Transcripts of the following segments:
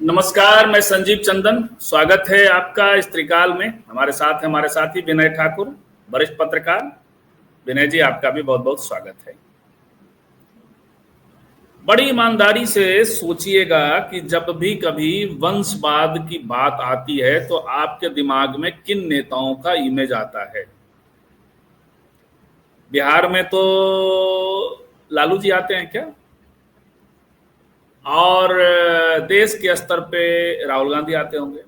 नमस्कार, मैं संजीव चंदन। स्वागत है आपका इस त्रिकाल में। हमारे साथ है हमारे साथी विनय ठाकुर, वरिष्ठ पत्रकार। विनय जी, आपका भी बहुत बहुत स्वागत है। बड़ी ईमानदारी से सोचिएगा कि जब भी कभी वंशवाद की बात आती है तो आपके दिमाग में किन नेताओं का इमेज आता है। बिहार में तो लालू जी आते हैं क्या? और देश के स्तर पे राहुल गांधी आते होंगे।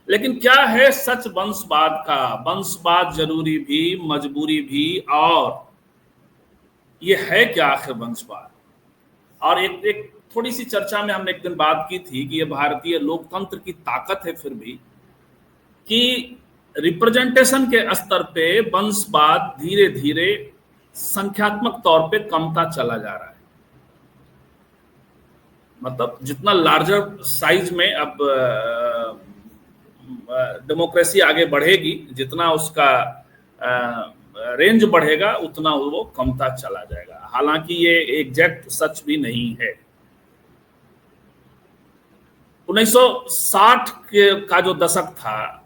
लेकिन क्या है सच वंशवाद का? वंशवाद जरूरी भी, मजबूरी भी, और ये है क्या आखिर वंशवाद? और एक एक थोड़ी सी चर्चा में हमने एक दिन बात की थी कि ये भारतीय लोकतंत्र की ताकत है फिर भी कि रिप्रेजेंटेशन के स्तर पे वंशवाद धीरे धीरे संख्यात्मक तौर पे कमता चला जा रहा है। मतलब जितना लार्जर साइज में अब डेमोक्रेसी आगे बढ़ेगी, जितना उसका रेंज बढ़ेगा उतना वो कमता चला जाएगा। हालांकि ये एग्जैक्ट सच भी नहीं है। 1960 का जो दशक था,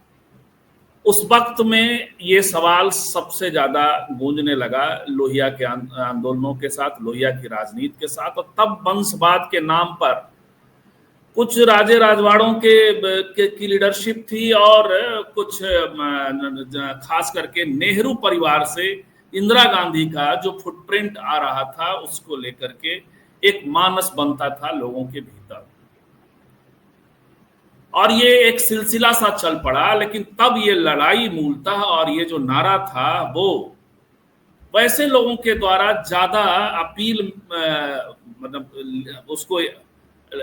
उस वक्त में ये सवाल सबसे ज्यादा गूंजने लगा लोहिया के आंदोलनों के साथ, लोहिया की राजनीति के साथ। और तब वंशवाद के नाम पर कुछ राजे राजवाड़ों की लीडरशिप थी और कुछ खास करके नेहरू परिवार से इंदिरा गांधी का जो फुटप्रिंट आ रहा था उसको लेकर के एक मानस बनता था लोगों के भीतर। और ये एक सिलसिला सा चल पड़ा। लेकिन तब ये लड़ाई मूलतः और ये जो नारा था वो वैसे लोगों के द्वारा ज्यादा अपील मतलब उसको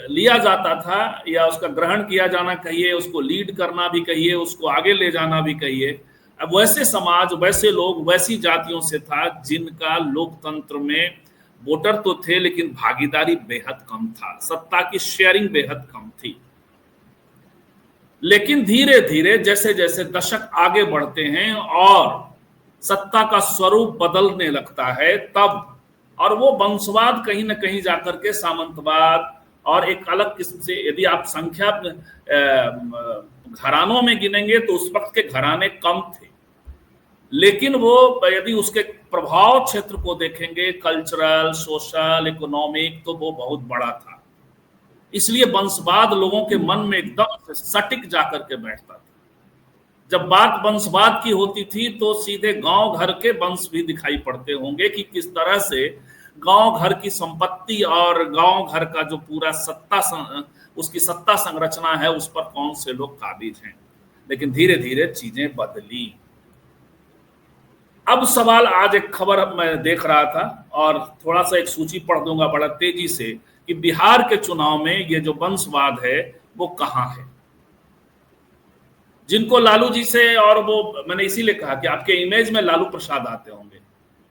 लिया जाता था, या उसका ग्रहण किया जाना कहिए, उसको लीड करना भी कहिए, उसको आगे ले जाना भी कहिए। अब वैसे समाज, वैसे लोग, वैसी जातियों से था जिनका लोकतंत्र में वोटर तो थे लेकिन भागीदारी बेहद कम था, सत्ता की शेयरिंग बेहद कम थी। लेकिन धीरे धीरे जैसे जैसे दशक आगे बढ़ते हैं और सत्ता का स्वरूप बदलने लगता है तब, और वो वंशवाद कहीं ना कहीं जाकर के सामंतवाद और एक अलग किस्म से, यदि आप संख्या घरानों में गिनेंगे तो उस वक्त के घराने कम थे, लेकिन वो यदि उसके प्रभाव क्षेत्र को देखेंगे, कल्चरल, सोशल, इकोनॉमिक, तो वो बहुत बड़ा था। इसलिए वंशवाद लोगों के मन में एकदम सटिक जाकर के बैठता था। जब बात वंशवाद की होती थी तो सीधे गांव घर के वंश भी दिखाई पड़ते होंगे कि किस तरह से गांव घर की संपत्ति और गांव घर का जो पूरा उसकी सत्ता संरचना है उस पर कौन से लोग काबिज हैं। लेकिन धीरे धीरे चीजें बदली। अब सवाल, आज एक खबर मैं देख रहा था और थोड़ा सा एक सूची पढ़ दूंगा बड़ा तेजी से कि बिहार के चुनाव में ये जो वंशवाद है वो कहां है। जिनको लालू जी से, और वो मैंने इसीलिए कहा कि आपके इमेज में लालू प्रसाद आते होंगे,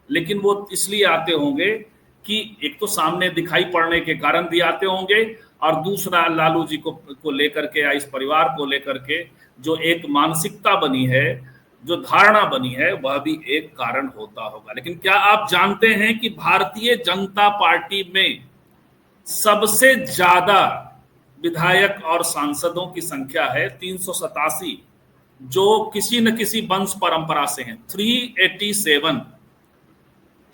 लेकिन वो इसलिए आते होंगे कि एक तो सामने दिखाई पड़ने के कारण भी आते होंगे, और दूसरा लालू जी को लेकर के या इस परिवार को लेकर के जो एक मानसिकता बनी है, जो धारणा बनी है, वह भी एक कारण होता होगा। लेकिन क्या आप जानते हैं कि भारतीय जनता पार्टी में सबसे ज्यादा विधायक और सांसदों की संख्या है 387, जो किसी न किसी वंश परंपरा से हैं, 387।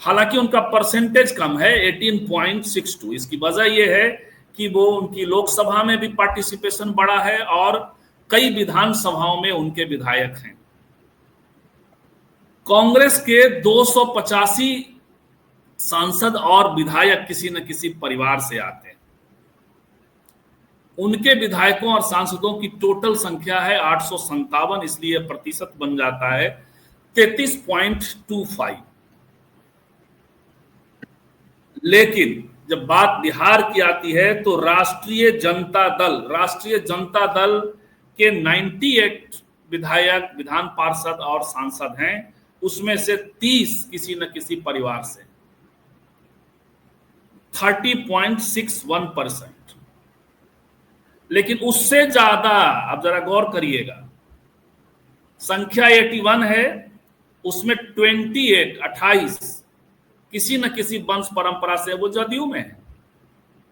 हालांकि उनका परसेंटेज कम है, 18.62। इसकी वजह यह है कि वो उनकी लोकसभा में भी पार्टिसिपेशन बड़ा है और कई विधानसभाओं में उनके विधायक हैं। कांग्रेस के 285 सांसद और विधायक किसी न किसी परिवार से आते हैं। उनके विधायकों और सांसदों की टोटल संख्या है 857, इसलिए प्रतिशत बन जाता है 33.25। लेकिन जब बात बिहार की आती है तो राष्ट्रीय जनता दल के 98 विधायक, विधान पार्षद और सांसद हैं, उसमें से 30 किसी न किसी परिवार से, 30.61%। लेकिन उससे ज्यादा, अब जरा गौर करिएगा, संख्या 81 है, उसमें 28 किसी न किसी वंश परंपरा से, वो जदयू में है।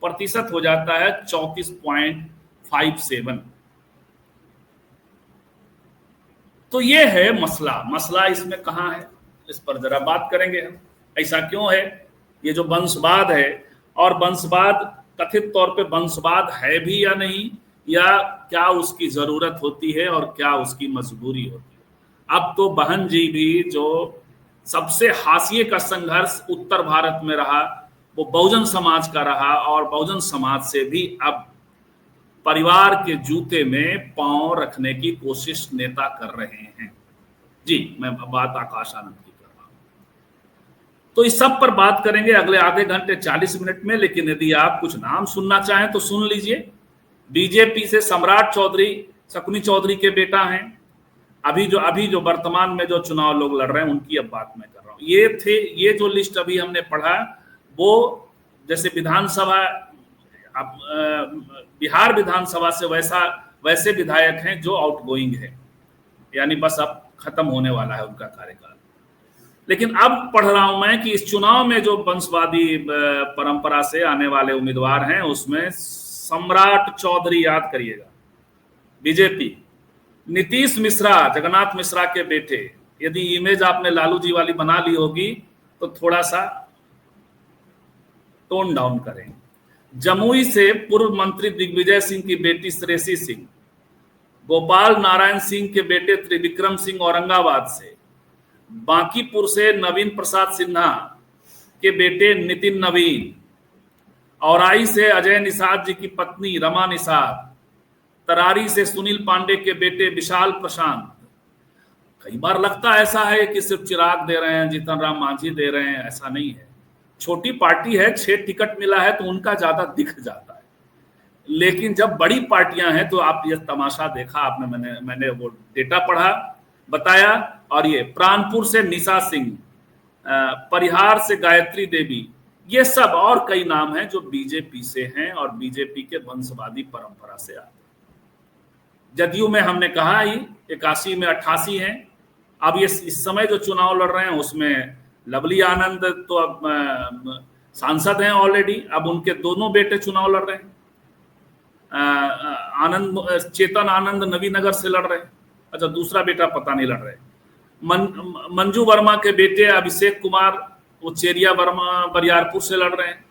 प्रतिशत हो जाता है 34.57। तो ये है मसला इसमें कहाँ है, इस पर जरा बात करेंगे हम। ऐसा क्यों है, ये जो वंशवाद है, और वंशवाद कथित तौर पे वंशवाद है भी या नहीं, या क्या उसकी जरूरत होती है और क्या उसकी मजबूरी होती है। अब तो बहन जी भी जो सबसे हाशिए का संघर्ष उत्तर भारत में रहा वो बहुजन समाज का रहा, और बहुजन समाज से भी अब परिवार के जूते में पांव रखने की कोशिश नेता कर रहे हैं। जी, मैं बात आकाश आनंद की कर रहा हूं। तो इस सब पर बात करेंगे अगले आधे घंटे 40 मिनट में, लेकिन यदि आप कुछ नाम सुनना चाहें तो सुन लीजिए। बीजेपी से सम्राट चौधरी, शकुनी चौधरी के बेटा हैं। अभी जो वर्तमान में जो चुनाव लोग लड़ रहे हैं उनकी अब बात मैं कर रहा हूं। ये जो लिस्ट अभी हमने पढ़ा, वो जैसे विधानसभा, बिहार विधानसभा से वैसे विधायक हैं जो आउटगोइंग है, यानी बस अब खत्म होने वाला है उनका कार्यकाल। लेकिन अब पढ़ रहा हूं मैं कि इस चुनाव में जो वंशवादी परंपरा से आने वाले उम्मीदवार हैं उसमें सम्राट चौधरी, याद करिएगा, बीजेपी, नीतीश मिश्रा, जगन्नाथ मिश्रा के बेटे। यदि इमेज आपने लालू जी वाली बना ली होगी तो थोड़ा सा टोन डाउन करें। जमुई से पूर्व मंत्री दिग्विजय सिंह की बेटी श्रेयसी सिंह, गोपाल नारायण सिंह के बेटे त्रिविक्रम सिंह औरंगाबाद से, बांकीपुर से नवीन प्रसाद सिन्हा के बेटे नितिन नवीन, औराई से अजय निषाद जी की पत्नी रमा निषाद, तरारी से सुनील पांडे के बेटे विशाल प्रशांत। कई बार लगता ऐसा है कि सिर्फ चिराग दे रहे हैं, जीतन राम मांझी दे रहे हैं, ऐसा नहीं है। छोटी पार्टी है, 6 टिकट मिला है तो उनका ज्यादा दिख जाता है, लेकिन जब बड़ी पार्टियां हैं तो आप ये तमाशा देखा आपने, मैंने वो डेटा पढ़ा, बताया। और ये प्राणपुर से निशा सिंह, परिहार से गायत्री देवी, ये सब और कई नाम हैं जो बीजेपी से हैं और बीजेपी के वंशवादी परंपरा से आते हैं। जदयू में हमने कहा ही 81 में 88 हैं। अब ये इस समय जो चुनाव लड़ रहे हैं उसमें लवली आनंद तो अब सांसद हैं ऑलरेडी, अब उनके दोनों बेटे चुनाव लड़ रहे हैं। चेतन आनंद नवीनगर से लड़ रहे हैं, अच्छा दूसरा बेटा पता नहीं लड़ रहे। मंजू वर्मा के बेटे अभिषेक कुमार, वो चेरिया वर्मा बरियारपुर से लड़ रहे हैं।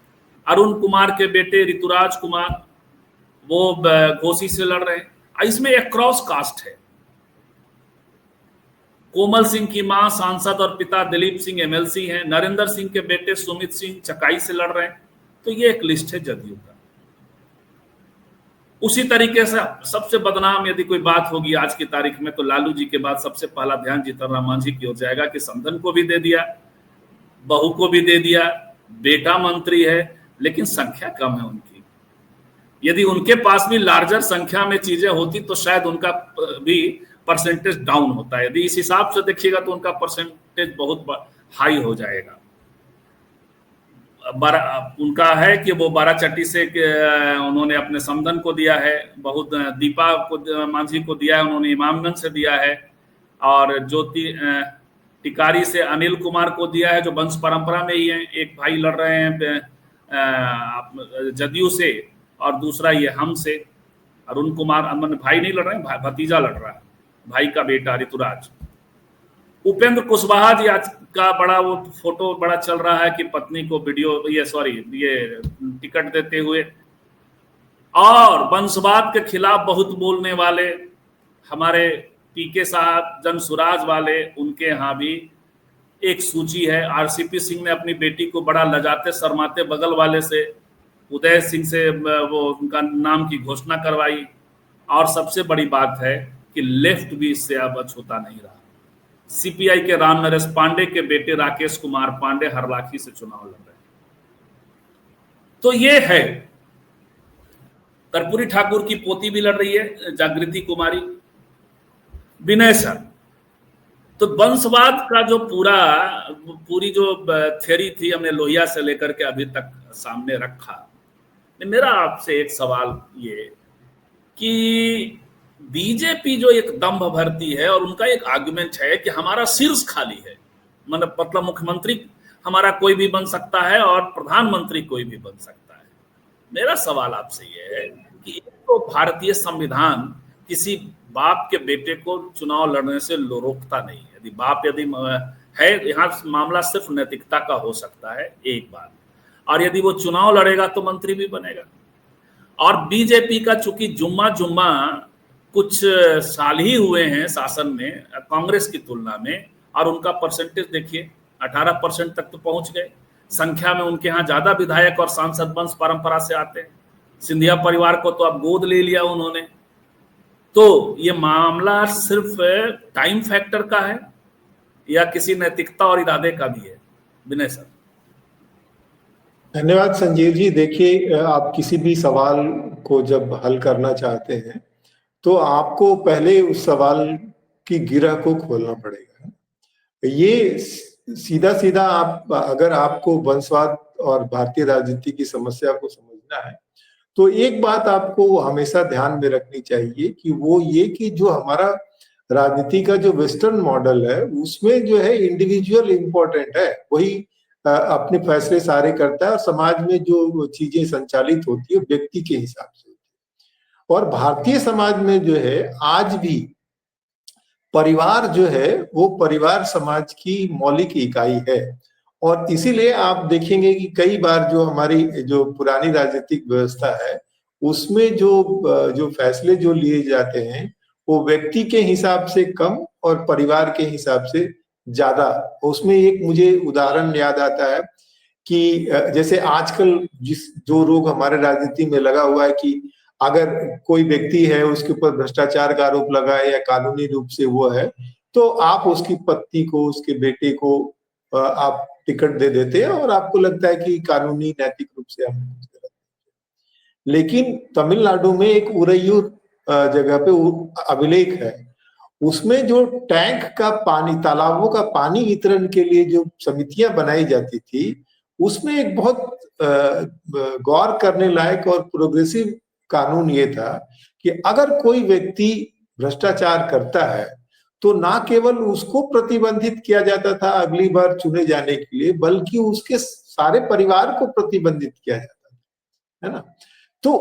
अरुण कुमार के बेटे ऋतुराज कुमार, वो घोसी से लड़ रहे हैं। इसमें एक क्रॉस कास्ट है। कोमल सिंह की मां सांसद और पिता दिलीप सिंह एमएलसी हैं। नरेंद्र सिंह के बेटे सुमित सिंह चकाई से लड़ रहे हैं। तो ये एक लिस्ट है जदयू का। उसी तरीके से सबसे बदनाम यदि कोई बात होगी आज की तारीख में तो लालू जी के बाद सबसे पहला ध्यान जीतन राम मांझी की ओर जाएगा कि समधन को भी दे दिया, बहू को भी दे दिया, बेटा मंत्री है, लेकिन संख्या कम है उनकी। यदि उनके पास भी लार्जर संख्या में चीजें होती तो शायद उनका भी परसेंटेज डाउन होता है। यदि इस हिसाब से देखिएगा तो उनका परसेंटेज बहुत हाई हो जाएगा। उनका है कि वो बाराचट्टी से उन्होंने अपने समधन को दिया है, बहुत दीपा को मांझी को दिया है, उन्होंने इमामगंज से दिया है, और ज्योति टिकारी से अनिल कुमार को दिया है जो वंश परंपरा में ही है। एक भाई लड़ रहे हैं जदयू से और दूसरा ये हम से। अरुण कुमार भाई नहीं लड़ रहे हैं, भतीजा लड़ रहा है, भाई का बेटा ऋतुराज। उपेंद्र कुशवाहा जी आज का बड़ा वो फोटो बड़ा चल रहा है कि पत्नी को ये टिकट देते हुए। और वंशवाद के खिलाफ बहुत बोलने वाले हमारे पीके साहब जनसुराज वाले, उनके यहाँ भी एक सूची है। आरसीपी सिंह ने अपनी बेटी को बड़ा लजाते शर्माते बगल वाले से उदय सिंह से वो उनका नाम की घोषणा करवाई। और सबसे बड़ी बात है कि लेफ्ट भी इससे अब अछूता नहीं रहा। सीपीआई के राम नरेश पांडे के बेटे राकेश कुमार पांडे हरलाखी से चुनाव लड़ रहे हैं। तो ये है। कर्पूरी ठाकुर की पोती भी लड़ रही है, जागृति कुमारी, विनय सर। तो वंशवाद का जो पूरी जो थ्योरी थी हमने लोहिया से लेकर के अभी तक सामने रखा। मेरा आपसे एक सवाल ये कि बीजेपी जो एक दंभ भरती है और उनका एक आर्गुमेंट है कि हमारा शीर्ष खाली है, मतलब मुख्यमंत्री हमारा कोई भी बन सकता है और प्रधानमंत्री कोई भी बन सकता है। मेरा सवाल आपसे ये है कि एक तो भारतीय संविधान किसी बाप के बेटे को चुनाव लड़ने से रोकता नहीं है। यदि बाप है, यहाँ मामला सिर्फ नैतिकता का हो सकता है, एक बात। और यदि वो चुनाव लड़ेगा तो मंत्री भी बनेगा। और बीजेपी का चूंकि जुम्मा जुम्मा कुछ साल ही हुए हैं शासन में कांग्रेस की तुलना में, और उनका परसेंटेज देखिए 18% तक तो पहुंच गए। संख्या में उनके यहाँ ज्यादा विधायक और सांसद वंश परंपरा से आते हैं। सिंधिया परिवार को तो अब गोद ले लिया उन्होंने। तो ये मामला सिर्फ टाइम फैक्टर का है या किसी नैतिकता और इरादे का भी है? विनय सर। धन्यवाद संजीव जी। देखिए, आप किसी भी सवाल को जब हल करना चाहते हैं तो आपको पहले उस सवाल की गिरह को खोलना पड़ेगा। ये सीधा सीधा आप अगर आपको वंशवाद और भारतीय राजनीति की समस्या को समझना है तो एक बात आपको हमेशा ध्यान में रखनी चाहिए कि वो ये कि जो हमारा राजनीति का जो वेस्टर्न मॉडल है उसमें जो है इंडिविजुअल इम्पोर्टेंट है, वही अपने फैसले सारे करता है और समाज में जो चीजें संचालित होती है व्यक्ति के हिसाब से होती है। और भारतीय समाज में जो है आज भी परिवार जो है वो परिवार समाज की मौलिक इकाई है। और इसीलिए आप देखेंगे कि कई बार जो हमारी जो पुरानी राजनीतिक व्यवस्था है उसमें जो फैसले जो लिए जाते हैं वो व्यक्ति के हिसाब से कम और परिवार के हिसाब से ज्यादा। उसमें एक मुझे उदाहरण याद आता है कि जैसे आजकल जो रोग हमारे राजनीति में लगा हुआ है कि अगर कोई व्यक्ति है उसके ऊपर भ्रष्टाचार का आरोप लगा है या कानूनी रूप से वो है तो आप उसकी पत्नी को उसके बेटे को आप टिकट दे देते हैं और आपको लगता है कि कानूनी नैतिक रूप से हम कुछ गलत। लेकिन तमिलनाडु में एक उरैयूर जगह पे अभिलेख है, उसमें जो टैंक का पानी तालाबों का पानी वितरण के लिए जो समितियां बनाई जाती थी उसमें एक बहुत गौर करने लायक और प्रोग्रेसिव कानून ये था कि अगर कोई व्यक्ति भ्रष्टाचार करता है तो ना केवल उसको प्रतिबंधित किया जाता था अगली बार चुने जाने के लिए, बल्कि उसके सारे परिवार को प्रतिबंधित किया जाता था, है ना। तो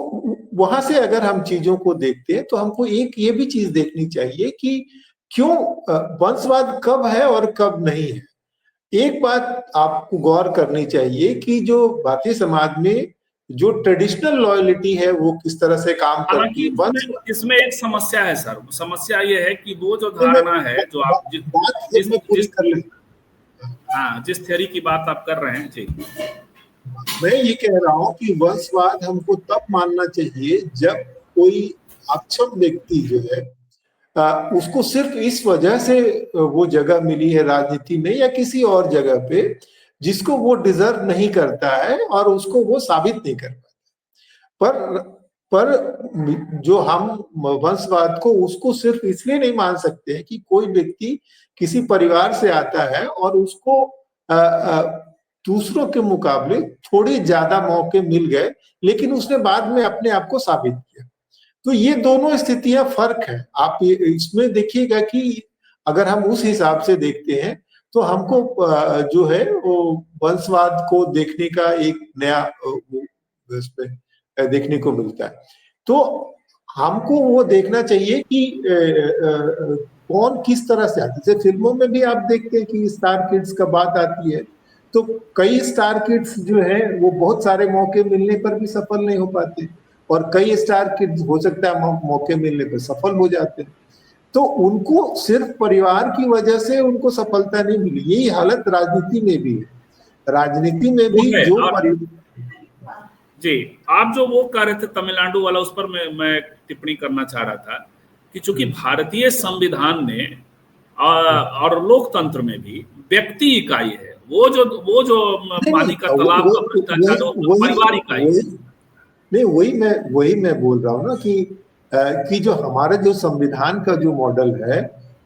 वहां से अगर हम चीजों को देखते हैं तो हमको एक ये भी चीज देखनी चाहिए कि क्यों वंशवाद कब है और कब नहीं है। एक बात आपको गौर करनी चाहिए कि जो भारतीय समाज में जो ट्रेडिशनल लॉयल्टी है वो किस तरह से काम करती है। इसमें एक समस्या है सर, समस्या ये है कि वो जो धारणा है जो आप जिस थ्योरी की बात आप कर रहे हैं जी, मैं ये कह रहा हूँ कि वंशवाद हमको तब मानना चाहिए जब कोई अक्षम व्यक्ति जो है उसको सिर्फ इस वजह से वो जगह मिली है राजनीति में या किसी और जगह पे जिसको वो डिजर्व नहीं करता है और उसको वो साबित नहीं कर पाता। पर जो हम वंशवाद को उसको सिर्फ इसलिए नहीं मान सकते हैं कि कोई व्यक्ति किसी परिवार से आता है और उसको दूसरों के मुकाबले थोड़े ज्यादा मौके मिल गए लेकिन उसने बाद में अपने आप को साबित किया। तो ये दोनों स्थितियां फर्क है। आप इसमें देखिएगा कि अगर हम उस हिसाब से देखते हैं तो हमको जो है वो वंशवाद को देखने का एक नया देखने को मिलता है। तो हमको वो देखना चाहिए कि कौन किस तरह से आता है। जैसे फिल्मों में भी आप देखते हैं कि स्टार किड्स का बात आती है तो कई स्टार किड्स जो है वो बहुत सारे मौके मिलने पर भी सफल नहीं हो पाते और कई स्टार किड्स हो सकता है मौके मिलने पर सफल हो जाते हैं। तो उनको सिर्फ परिवार की वजह से उनको सफलता नहीं मिली। यही हालत राजनीति में भी है। राजनीति में भी जो जी आप जो वो कह रहे थे तमिलनाडु वाला, उस पर मैं टिप्पणी करना चाह रहा था कि चूंकि भारतीय संविधान में और लोकतंत्र में भी व्यक्ति इकाई है, वो जो पानी का तालाब का भ्रष्टाचार परिवार इकाई नहीं, वही मैं बोल रहा हूँ ना कि जो हमारा जो संविधान का जो मॉडल है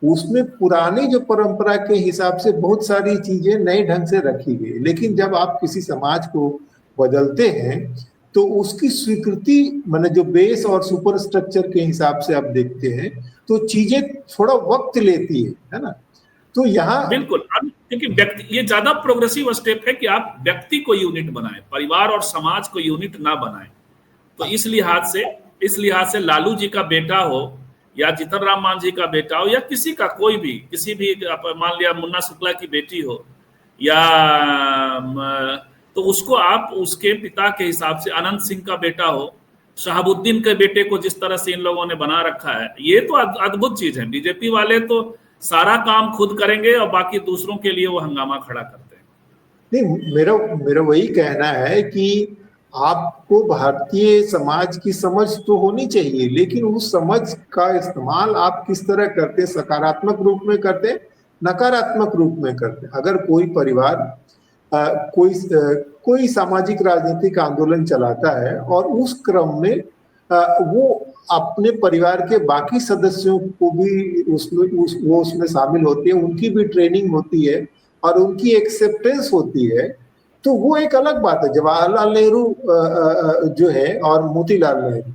उसमें पुरानी जो परंपरा के हिसाब से बहुत सारी चीजें नए ढंग से रखी गई, लेकिन जब आप किसी समाज को बदलते हैं तो उसकी स्वीकृति माने जो बेस और सुपर स्ट्रक्चर के हिसाब से आप देखते हैं तो चीजें थोड़ा वक्त लेती है ना। तो यहाँ बिल्कुल, क्योंकि व्यक्ति ये ज्यादा प्रोग्रेसिव स्टेप है कि आप व्यक्ति को यूनिट बनाएं, परिवार और समाज को यूनिट ना बनाएं। तो इस लिहाज से लालू जी का बेटा हो या जीतन राम मांझी का बेटा हो या किसी का कोई भी, किसी भी, मान लिया मुन्ना शुक्ला की बेटी हो या तो उसको आप उसके पिता के हिसाब से, अनंत सिंह का बेटा हो, शहाबुद्दीन के बेटे को जिस तरह से इन लोगों ने बना रखा है, ये तो अद्भुत चीज है। बीजेपी वाले तो सारा काम खुद करेंगे और बाकी दूसरों के लिए वो हंगामा खड़ा करते हैं। नहीं, मेरा वही कहना है कि आपको भारतीय समाज की समझ तो होनी चाहिए, लेकिन उस समझ का इस्तेमाल आप किस तरह करते, सकारात्मक रूप में करते, नकारात्मक रूप में करते। अगर कोई परिवार कोई सामाजिक राजनीतिक आंदोलन चलाता है और उस क्रम में वो अपने परिवार के बाकी सदस्यों को भी उसमें शामिल होती है, उनकी भी ट्रेनिंग होती है और उनकी एक्सेप्टेंस होती है, तो वो एक अलग बात है। जवाहरलाल नेहरू जो है और मोतीलाल नेहरू,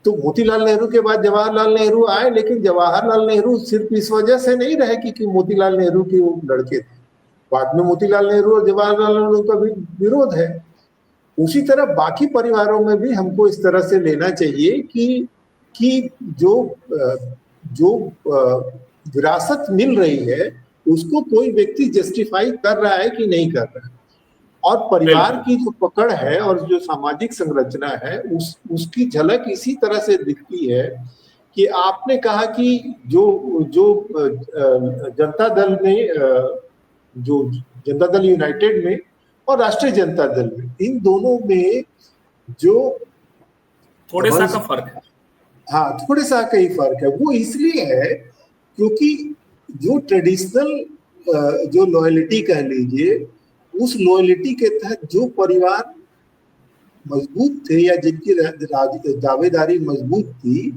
तो मोतीलाल नेहरू के बाद जवाहरलाल नेहरू आए, लेकिन जवाहरलाल नेहरू सिर्फ इस वजह से नहीं रहे कि मोतीलाल नेहरू के वो लड़के थे। बाद में मोतीलाल नेहरू और जवाहरलाल नेहरू का भी विरोध है। उसी तरह बाकी परिवारों में भी हमको इस तरह से लेना चाहिए कि जो विरासत मिल रही है उसको कोई व्यक्ति जस्टिफाई कर रहा है कि नहीं कर रहा है, और परिवार की जो पकड़ है और जो सामाजिक संरचना है उसकी झलक इसी तरह से दिखती है कि आपने कहा कि जो जनता दल में, जो जनता दल यूनाइटेड में और राष्ट्रीय जनता दल में, इन दोनों में जो थोड़े सा का फर्क है, हाँ थोड़े सा का ही फर्क है। वो इसलिए है क्योंकि जो ट्रेडिशनल जो लॉयल्टी कह लीजिए, उस लॉयल्टी के तहत जो परिवार मजबूत थे या जिनकी दावेदारी मजबूत थी,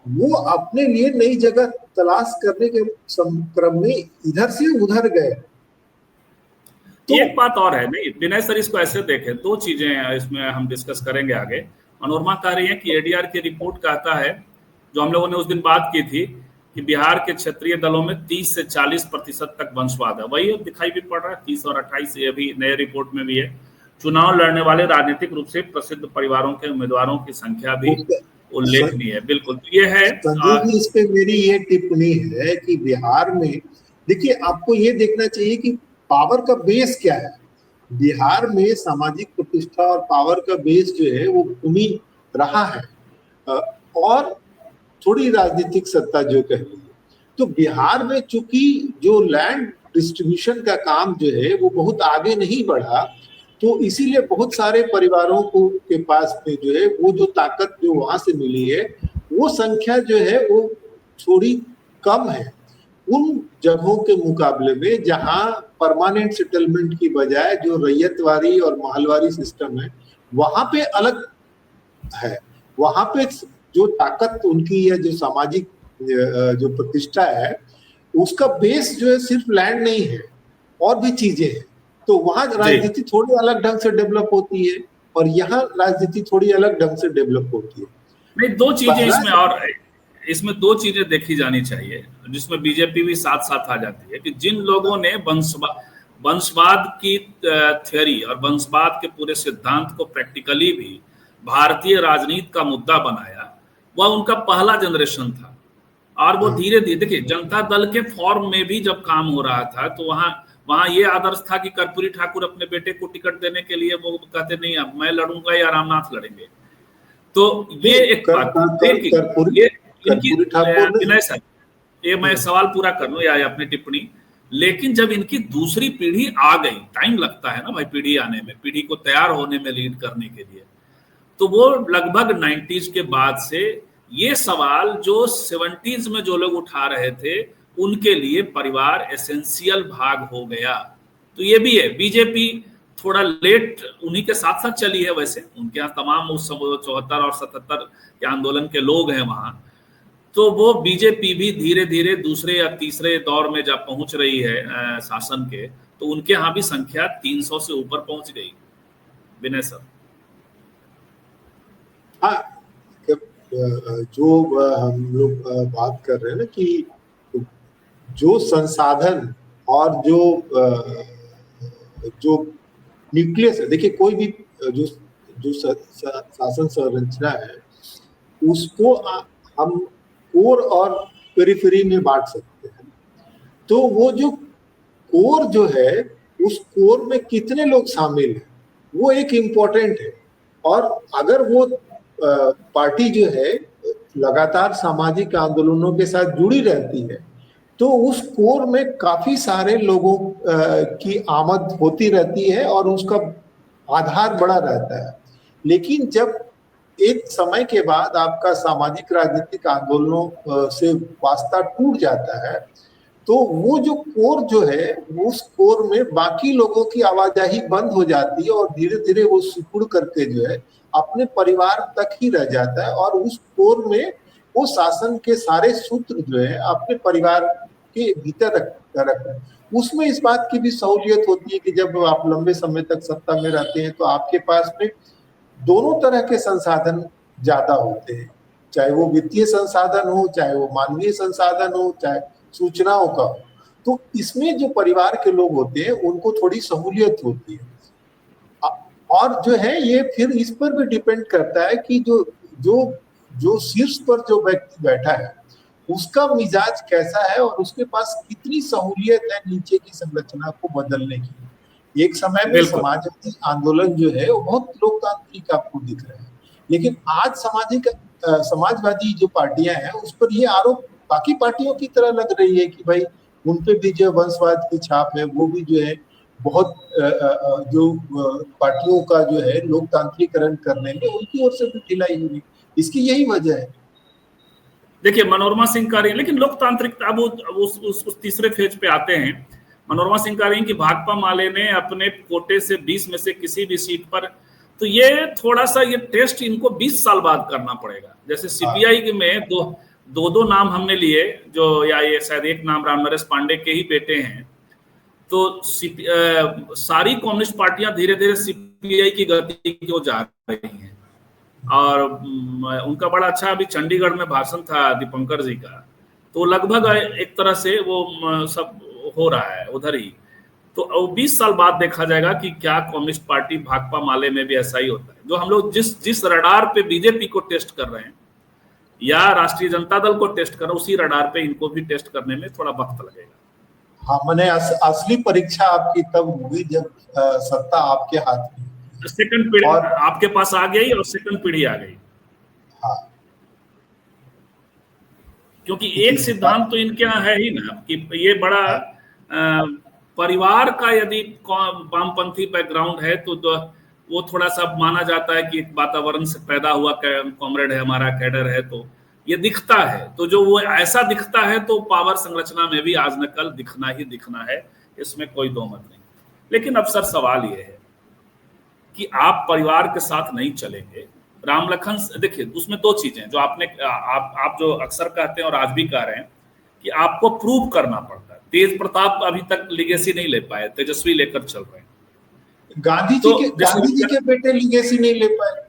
वो अपने लिए नई जगह तलाश करने के क्रम में इधर से उधर गए। तो एक बात और है, नहीं विनय सर, इसको ऐसे देखें, दो चीजें इसमें हम डिस्कस करेंगे आगे। मनोरमा कह रही है कि एडीआर की रिपोर्ट कहता है, जो हम लोगों ने उस दिन बात की थी, कि बिहार के क्षेत्रीय दलों में 30 से 40% तक वंशवाद है। वही दिखाई भी पड़ रहा है, 30 और 28 ये भी नए रिपोर्ट में भी है। चुनाव लड़ने वाले राजनीतिक रूप से प्रसिद्ध परिवारों के उम्मीदवारों की संख्या भी उल्लेखनीय है। बिल्कुल, ये है। इस पे मेरी ये टिप्पणी है कि बिहार में देखिए, आपको ये देखना चाहिए कि पावर का बेस क्या है। बिहार में सामाजिक प्रतिष्ठा और पावर का बेस जो है वो भूमि रहा है, और थोड़ी राजनीतिक सत्ता जो कह लीजिए। तो बिहार में चूंकि जो लैंड डिस्ट्रीब्यूशन का काम जो है वो बहुत आगे नहीं बढ़ा, तो इसीलिए बहुत सारे परिवारों को के पास में जो है वो जो ताकत जो वहां से मिली है, वो संख्या जो है वो थोड़ी कम है उन जगहों के मुकाबले में जहां परमानेंट सेटलमेंट की बजाय जो रैयतवारी और महलवारी सिस्टम है, वहां पे अलग है। वहां पे जो ताकत उनकी है, जो सामाजिक जो प्रतिष्ठा है, उसका बेस जो है सिर्फ लैंड नहीं है, और भी चीजें हैं। तो वहां राजनीति थोड़ी अलग ढंग से डेवलप होती है और यहाँ राजनीति थोड़ी अलग ढंग से डेवलप होती है। नहीं, दो चीजें इसमें, और इसमें दो चीजें देखी जानी चाहिए जिसमें बीजेपी भी साथ साथ आ जाती है, कि जिन लोगों ने वंशवाद की थ्योरी और वंशवाद के पूरे सिद्धांत को प्रैक्टिकली भी भारतीय राजनीति का मुद्दा बनाया, वह उनका पहला जनरेशन था। और वो धीरे धीरे, देखिए जनता दल के फॉर्म में भी जब काम हो रहा था तो वहां ये आदर्श था कि कर्पूरी ठाकुर अपने बेटे को टिकट देने के लिए वो कहते नहीं, अब मैं लड़ूंगा या रामनाथ लड़ेंगे। तो ये एक बात, विनय सर, ये मैं सवाल पूरा कर लूं या अपनी टिप्पणी। लेकिन जब इनकी दूसरी पीढ़ी आ गई, टाइम लगता है ना भाई पीढ़ी आने में, पीढ़ी को तैयार होने में, लीड करने के लिए, तो वो लगभग 90s के बाद से ये सवाल जो 70s में जो लोग उठा रहे थे, उनके लिए परिवार एसेंशियल भाग हो गया। तो ये भी है, बीजेपी थोड़ा लेट उन्हीं के साथ साथ चली है। वैसे उनके यहाँ तमाम उस 74 और 77 के आंदोलन के लोग हैं वहां, तो वो बीजेपी भी धीरे धीरे दूसरे या तीसरे दौर में जब पहुंच रही है शासन के, तो उनके यहाँ भी संख्या 300 से ऊपर पहुंच गई। विनय सर, हाँ, जो हम लोग बात कर रहे हैं ना कि जो संसाधन और जो न्यूक्लियस है, देखिए कोई भी जो जो शासन संरचना है उसको हम कोर और पेरिफेरी में बांट सकते हैं। तो वो जो कोर जो है, उस कोर में कितने लोग शामिल हैं वो एक इम्पोर्टेंट है। और अगर वो पार्टी जो है लगातार सामाजिक आंदोलनों के साथ जुड़ी रहती है तो उस कोर में काफी सारे लोगों की आमद होती रहती है और उसका आधार बड़ा रहता है। लेकिन जब एक समय के बाद आपका सामाजिक राजनीतिक आंदोलनों से वास्ता टूट जाता है तो वो जो कोर जो है, उस कोर में बाकी लोगों की आवाजाही बंद हो जाती है और धीरे धीरे वो सिकुड़ करके जो है अपने परिवार तक ही रह जाता है। और उस कोर में वो शासन के सारे सूत्र जो है अपने परिवार के भीतर रखते हैं। उसमें इस बात की भी सहूलियत होती है कि जब आप लंबे समय तक सत्ता में रहते हैं तो आपके पास में दोनों तरह के संसाधन ज्यादा होते हैं, चाहे वो वित्तीय संसाधन हो, चाहे वो मानवीय संसाधन हो, चाहे सूचनाओं का हो। तो इसमें जो परिवार के लोग होते हैं उनको थोड़ी सहूलियत होती है। और जो है ये फिर इस पर भी डिपेंड करता है कि जो जो जो शीर्ष पर जो व्यक्ति बैठा है उसका मिजाज कैसा है और उसके पास कितनी सहूलियत है नीचे की संरचना को बदलने की। एक समय में समाजवादी आंदोलन जो है वो बहुत लोकतांत्रिक आपको दिख रहा है, लेकिन आज समाजवादी जो पार्टियां हैं उस पर ये आरोप बाकी पार्टियों की तरह लग रही है कि भाई उन पे भी जो वंशवाद की छाप है वो भी जो है बहुत जो पार्टियों का जो है लोकतांत्रिकरण करने में उनकी ओर से भी ढिलाई हुई। इसकी यही वजह है। देखिए मनोरमा सिंह कह रही है, लेकिन लोकतांत्रिकता अब उस तीसरे फेज पे आते हैं। मनोरमा सिंह कह रही हैं कि भाकपा माले ने अपने कोटे से 20 में से किसी भी सीट पर, तो ये थोड़ा सा ये टेस्ट इनको 20 साल बाद करना पड़ेगा। जैसे सीपीआई में दो नाम हमने लिए, जो या ये शायद एक नाम रामनरेश पांडे के ही बेटे हैं। तो सारी कम्युनिस्ट पार्टियां धीरे धीरे सीपीआई की गति की ओर जा रही हैं। और उनका बड़ा अच्छा अभी चंडीगढ़ में भाषण था दीपंकर जी का, तो लगभग एक तरह से वो सब हो रहा है उधर ही। तो 20 साल बाद देखा जाएगा कि क्या कम्युनिस्ट पार्टी भाकपा माले में भी ऐसा ही होता है। जो हम लोग जिस रडार पे बीजेपी को टेस्ट कर रहे हैं या राष्ट्रीय जनता दल को टेस्ट कर रहे हैं, उसी रडार पे इनको भी टेस्ट करने में थोड़ा वक्त लगेगा। हाँ, मैंने असली परीक्षा आपकी तब हुई जब सत्ता आपके हाथ में, सेकंड पीढ़ी आपके पास आ गई और सेकंड पीढ़ी आ गई। हाँ, क्योंकि एक सिद्धांत तो इनके यहाँ है ही ना कि ये बड़ा परिवार का यदि वामपंथी बैकग्राउंड है तो वो थोड़ा सा माना जाता है कि एक वातावरण से पैदा हुआ कॉमरेड है, हमारा कैडर है, तो ये दिखता है। तो जो वो ऐसा दिखता है तो पावर संरचना में भी आज न कल दिखना ही दिखना है, इसमें कोई दो मत नहीं। लेकिन अब सर सवाल ये है कि आप परिवार के साथ नहीं चलेंगे। राम लखन, देखिए उसमें दो चीजें जो आप जो अक्सर कहते हैं और आज भी कह रहे हैं कि आपको प्रूव करना पड़ता है। तेज प्रताप अभी तक लिगेसी नहीं ले पाए, तेजस्वी लेकर चल रहे हैं। गांधी जी के बेटे लिगेसी नहीं ले पाए।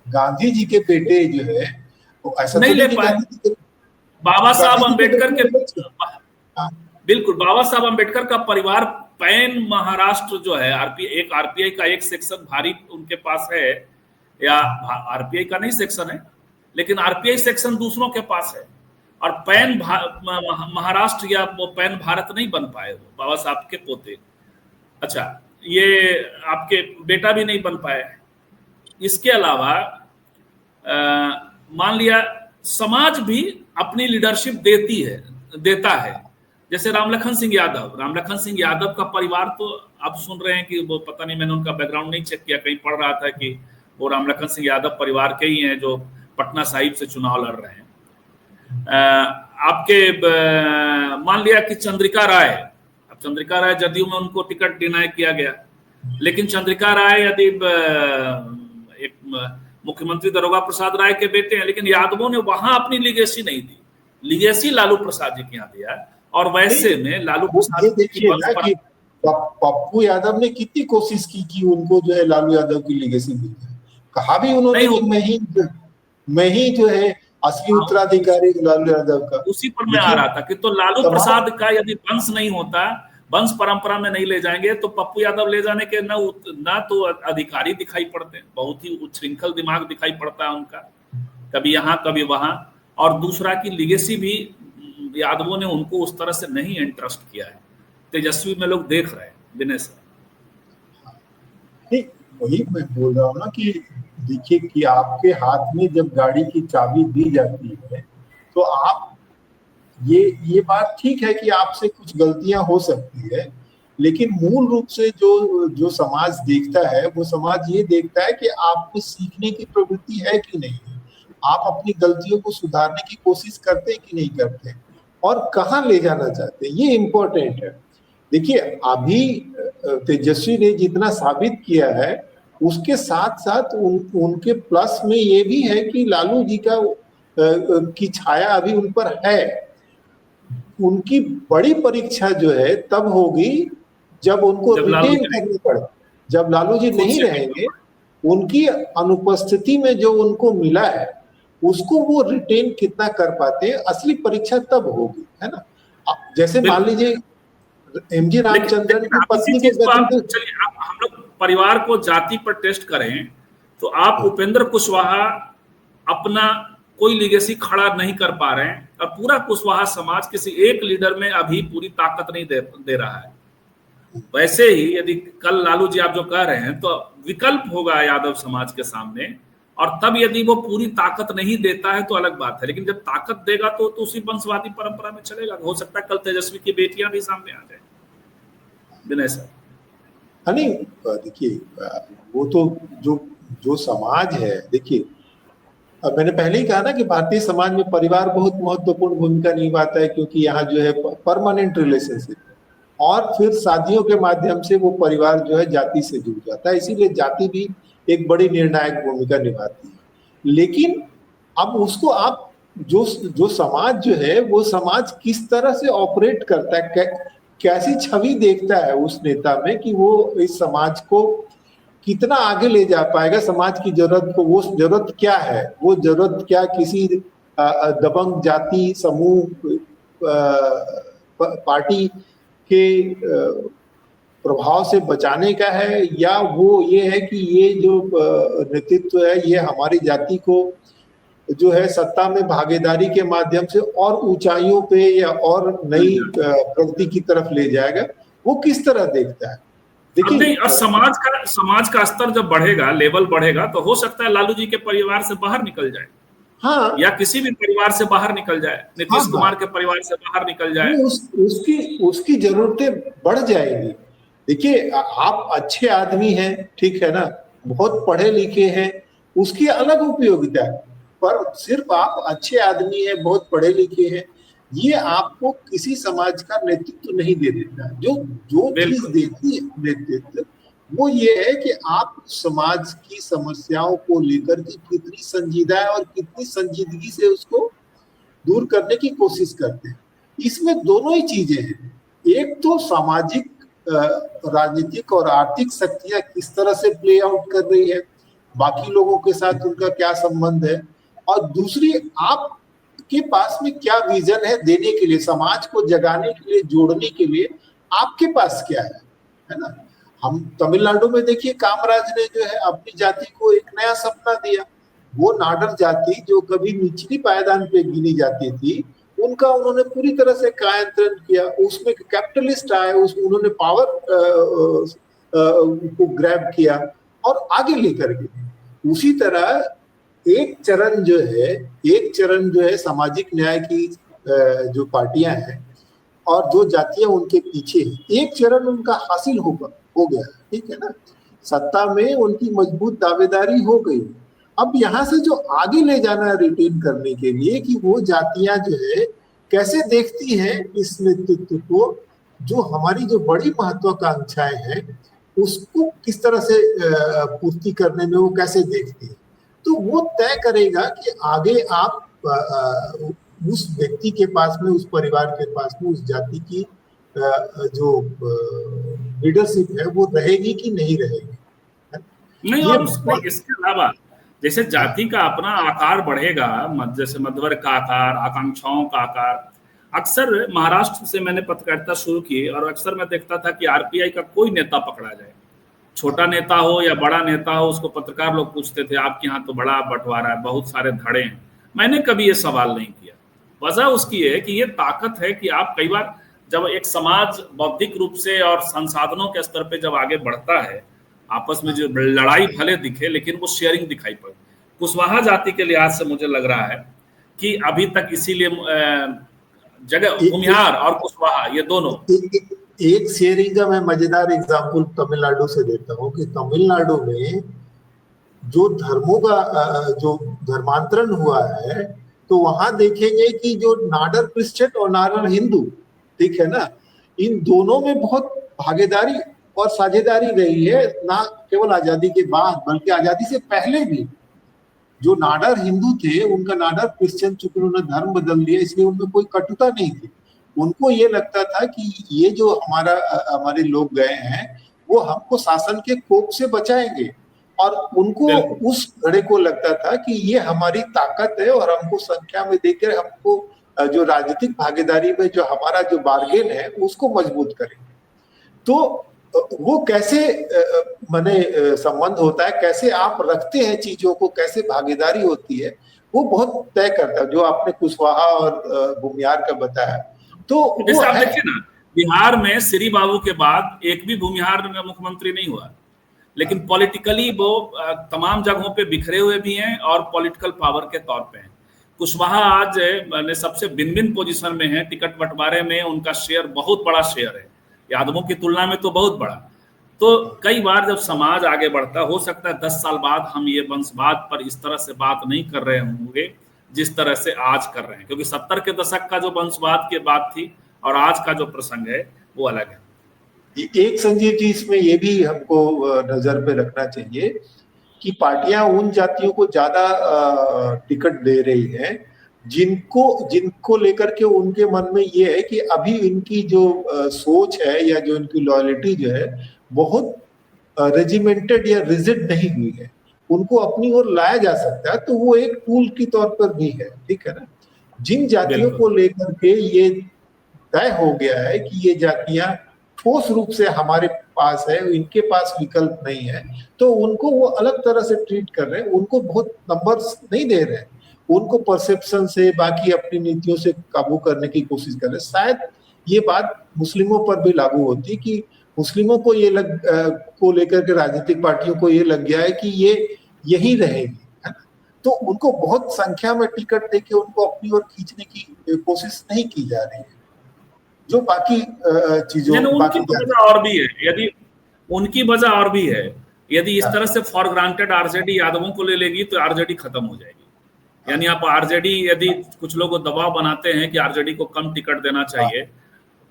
गांधी जी के बेटे जो है वो ऐसा नहीं ले पाए। बाबा साहब अम्बेडकर के, बिल्कुल बाबा साहब अम्बेडकर का परिवार पैन महाराष्ट्र जो है, आरपीआई का एक सेक्शन भारी उनके पास है, या आरपीआई का नहीं सेक्शन है लेकिन आरपीआई सेक्शन दूसरों के पास है। और पैन महाराष्ट्र या वो पैन भारत नहीं बन पाए बाबा साहब के पोते। अच्छा, ये आपके बेटा भी नहीं बन पाए। इसके अलावा मान लिया समाज भी अपनी लीडरशिप देता है। जैसे रामलखन सिंह यादव का परिवार, तो आप सुन रहे हैं कि वो पता नहीं, मैंने उनका बैकग्राउंड नहीं चेक किया, कहीं पढ़ रहा था कि वो रामलखन सिंह यादव परिवार के ही हैं जो पटना साहिब से चुनाव लड़ रहे हैं। आपके मान लिया कि चंद्रिका राय जदयू में उनको टिकट डिनाई किया गया, लेकिन चंद्रिका राय यदि एक मुख्यमंत्री दारोगा प्रसाद राय के बेटे हैं, लेकिन यादवों ने वहां अपनी लिगेसी नहीं दी। लिगेसी लालू प्रसाद जी के यहाँ दिया। और वैसे में लालू प्रसाद देखिए ना कि पप्पू यादव ने कितनी कोशिश की कि उनको जो है लालू यादव की लिगेसी दी जाए। कहा भी उन्होंने कि मैं ही जो है असली उत्तराधिकारी लालू यादव का। उसी पर मैं आ रहा था कि तो लालू प्रसाद का यदि वंश नहीं होता वंश परंपरा में नहीं ले जाएंगे तो पप्पू यादव ले जाने के ना तो अधिकारी दिखाई पड़ते हैं, बहुत ही उच्छृंखल दिमाग दिखाई पड़ता है उनका, कभी यहाँ कभी वहां। और दूसरा की लीगेसी भी यादवों ने उनको उस तरह से नहीं इंटरेस्ट किया है, तेजस्वी में लोग देख रहे हैं विनय सर। नहीं, वही मैं बोल रहा हूँ ना कि देखिए कि आपके हाथ में जब गाड़ी की चाबी दी जाती है तो आप ये बात ठीक है कि आपसे कुछ गलतियां हो सकती है, लेकिन मूल रूप से जो समाज देखता है वो समाज ये देखता है कि आप में सीखने की प्रवृत्ति है कि नहीं, आप अपनी गलतियों को सुधारने की कोशिश करते हैं कि नहीं करते, और कहाँ ले जाना चाहते हैं, ये इम्पोर्टेंट है। देखिए अभी तेजस्वी ने जितना साबित किया है उसके साथ साथ उनके प्लस में ये भी है कि लालू जी की छाया अभी उन पर है। उनकी बड़ी परीक्षा जो है तब होगी जब उनको रिटेन करनी पड़े, जब लालू जी नहीं रहेंगे, उनकी अनुपस्थिति में जो उनको मिला है उसको वो रिटेन कितना कर पाते हैं, असली परीक्षा तब होगी, है ना। जैसे मान लीजिए एमजी रामचंद्रन की पत्नी के चलिए हम लोग परिवार को जाति पर टेस्ट करें तो आप उपेंद्र कुशवाहा अपना कोई लीगेसी खड़ा नहीं कर पा रहे हैं और पूरा कुशवाहा समाज किसी एक लीडर में अभी पूरी ताकत नहीं दे रहा है। वैसे ही यदि कल लालू जी आप जो कह रहे हैं तो विकल्प होगा यादव समाज के सामने, और तब यदि वो पूरी ताकत नहीं देता है तो अलग बात है, लेकिन जब ताकत देगा तो उसी वंशवादी परंपरा में चलेगा। हो सकता है कल तेजस्वी की बेटियां भी सामने आ जाए विनय सर। नहीं देखिए वो तो जो समाज है, देखिए अब मैंने पहले ही कहा ना कि भारतीय समाज में परिवार बहुत महत्वपूर्ण भूमिका निभाता है, क्योंकि यहाँ जो है परमानेंट रिलेशनशिप और फिर शादियों के माध्यम से वो परिवार जो है जाति से जुड़ जाता है, इसीलिए जाति भी एक बड़ी निर्णायक भूमिका निभाती है। लेकिन अब उसको आप जो समाज जो है वो समाज किस तरह से ऑपरेट करता है, कैसी छवि देखता है उस नेता में कि वो इस समाज को कितना आगे ले जा पाएगा, समाज की जरूरत को, वो जरूरत क्या है, वो जरूरत क्या किसी दबंग जाति समूह पार्टी के प्रभाव से बचाने का है, या वो ये है कि ये जो नेतृत्व है ये हमारी जाति को जो है सत्ता में भागीदारी के माध्यम से और ऊंचाइयों पे या और नई प्रगति की तरफ ले जाएगा, वो किस तरह देखता है। देखिए समाज का स्तर जब बढ़ेगा, लेवल बढ़ेगा, तो हो सकता है लालू जी के परिवार से बाहर निकल जाए, हाँ, या किसी भी परिवार से बाहर निकल जाए, नीतीश कुमार के परिवार से बाहर निकल जाए, उसकी जरूरतें बढ़ जाएंगी। देखिए आप अच्छे आदमी हैं, ठीक है ना, बहुत पढ़े लिखे हैं, उसकी अलग उपयोगिता है, पर सिर्फ आप अच्छे आदमी हैं, बहुत पढ़े लिखे हैं, ये आपको किसी समाज का नेतृत्व नहीं दे देता। जो चीज देती है नेतृत्व वो ये है कि आप समाज की समस्याओं को लेकर के कितनी संजीदा है और कितनी संजीदगी से उसको दूर करने की कोशिश करते हैं। इसमें दोनों ही चीजें हैं, एक तो सामाजिक राजनीतिक और आर्थिक शक्तियां किस तरह से प्ले आउट कर रही है, बाकी लोगों के साथ उनका क्या संबंध है, और दूसरी आप के पास में क्या विजन है देने के लिए, समाज को जगाने के लिए, जोड़ने के लिए आपके पास क्या है ना। हम तमिलनाडु में देखिए कामराज ने जो है अपनी जाति को एक नया सपना दिया, वो नाडर जाति जो कभी निचली पायदान पे गिनी जाती थी उनका उन्होंने पूरी तरह से कायंत्रण किया, उसमें कैपिटलिस्ट आए, उसमें उन्होंने पावर को ग्रैब किया और आगे लेकर गए। उसी तरह एक चरण जो है सामाजिक न्याय की जो पार्टियां हैं और जो जातियां उनके पीछे हैं, एक चरण उनका हासिल हो गया, ठीक है ना, सत्ता में उनकी मजबूत दावेदारी हो गई। अब यहाँ से जो आगे ले जाना है रिटेन करने के लिए कि वो जातियां जो है कैसे देखती हैं इस नेतृत्व को, जो हमारी जो बड़ी महत्वाकांक्षाएं हैं उसको किस तरह से पूर्ति करने में वो कैसे देखती है, तो वो तय करेगा कि आगे आप उस व्यक्ति के पास में, उस परिवार के पास में, उस जाति की जो लीडरशिप है वो रहेगी कि नहीं रहेगी। नहीं, और इसके अलावा जैसे जाति का अपना आकार बढ़ेगा, जैसे मध्यवर्ग का आकार, आकांक्षाओं का आकार, अक्सर महाराष्ट्र से मैंने पत्रकारिता शुरू की और अक्सर मैं देखता था कि आरपीआई का कोई नेता पकड़ा जाए, छोटा नेता हो या बड़ा नेता हो, उसको पत्रकार लोग पूछते थे आपके यहाँ तो बड़ा बंटवारा है, बहुत सारे धड़े हैं। मैंने कभी ये सवाल नहीं किया। वजह उसकी है कि ये ताकत है कि आप कई बार जब एक समाज बौद्धिक रूप से और संसाधनों के स्तर पे जब आगे बढ़ता है, आपस में जो लड़ाई भले दिखे लेकिन वो शेयरिंग दिखाई पड़े। कुशवाहा जाति के लिहाज से मुझे लग रहा है कि अभी तक इसीलिए जगह भूमिहार और कुशवाहा ये दोनों एक शेयरिंग का मैं मजेदार एग्जांपल तमिलनाडु से देता हूँ कि तमिलनाडु में जो धर्मों का जो धर्मांतरण हुआ है, तो वहां देखेंगे कि जो नाडर क्रिश्चियन और नाडर हिंदू, ठीक है ना, इन दोनों में बहुत भागीदारी और साझेदारी रही है, ना केवल आजादी के बाद बल्कि आजादी से पहले भी। जो नाडर हिंदू थे उनका नाडर क्रिश्चियन, चूंकि उन्होंने धर्म बदल दिया इसलिए उनमें कोई कटुता नहीं थी। उनको ये लगता था कि ये जो हमारे लोग गए हैं वो हमको शासन के कोप से बचाएंगे, और उनको उस घड़े को लगता था कि ये हमारी ताकत है और हमको संख्या में देकर हमको जो राजनीतिक भागीदारी में जो हमारा जो बार्गेन है उसको मजबूत करेंगे। तो वो कैसे माने संबंध होता है, कैसे आप रखते हैं चीजों को, कैसे भागीदारी होती है, वो बहुत तय करता है। जो आपने कुशवाहा और भूमिहार का बताया, तो जैसे आप देखिए ना, बिहार में श्री बाबू के बाद एक भी भूमिहार मुख्यमंत्री नहीं हुआ, लेकिन पॉलिटिकली वो तमाम जगहों पे बिखरे हुए भी हैं और पॉलिटिकल पावर के तौर पे हैं। कुशवाहा आज सबसे भिन्न पोजीशन में है, टिकट बंटवारे में उनका शेयर बहुत बड़ा शेयर है, यादवों की तुलना में तो बहुत बड़ा। तो कई बार जब समाज आगे बढ़ता, हो सकता है 10 साल बाद हम ये वंशवाद पर इस तरह से बात नहीं कर रहे होंगे जिस तरह से आज कर रहे हैं, क्योंकि 70 के दशक का जो वंशवाद की बात थी और आज का जो प्रसंग है वो अलग है। एक संजीव जी, इसमें ये भी हमको नजर पे रखना चाहिए कि पार्टियां उन जातियों को ज्यादा टिकट दे रही हैं जिनको लेकर के उनके मन में ये है कि अभी इनकी जो सोच है या जो इनकी लॉयल्टी जो है बहुत रेजिमेंटेड या रिजिड नहीं हुई है, उनको अपनी ओर लाया जा सकता है, तो वो एक टूल की तौर पर भी है, ठीक है ना। जिन जातियों को लेकर के ये तय हो गया है कि ये जातियां ठोस रूप से हमारे पास है, इनके पास विकल्प नहीं है, तो उनको वो अलग तरह से ट्रीट कर रहे हैं, उनको बहुत नंबर्स नहीं दे रहे हैं, उनको परसेप्शन से, बाकी अपनी नीतियों से काबू करने की कोशिश कर रहे हैं। शायद ये बात मुस्लिमों पर भी लागू होती कि मुस्लिमों को ये को लेकर के राजनीतिक पार्टियों को ये लग गया है कि ये यही रहेगी, है ना, तो उनको बहुत संख्या में टिकट देके उनको अपनी ओर खींचने की कोशिश नहीं की जा रही है। जो बाकी चीजों उनकी वजह और भी है, यदि उनकी वजह और भी है, यदि इस तरह से फॉर ग्रांटेड आरजेडी यादवों को ले लेगी तो आरजेडी खत्म हो जाएगी। यानी आप आरजेडी, यदि कुछ लोग दबाव बनाते हैं कि आरजेडी को कम टिकट देना चाहिए,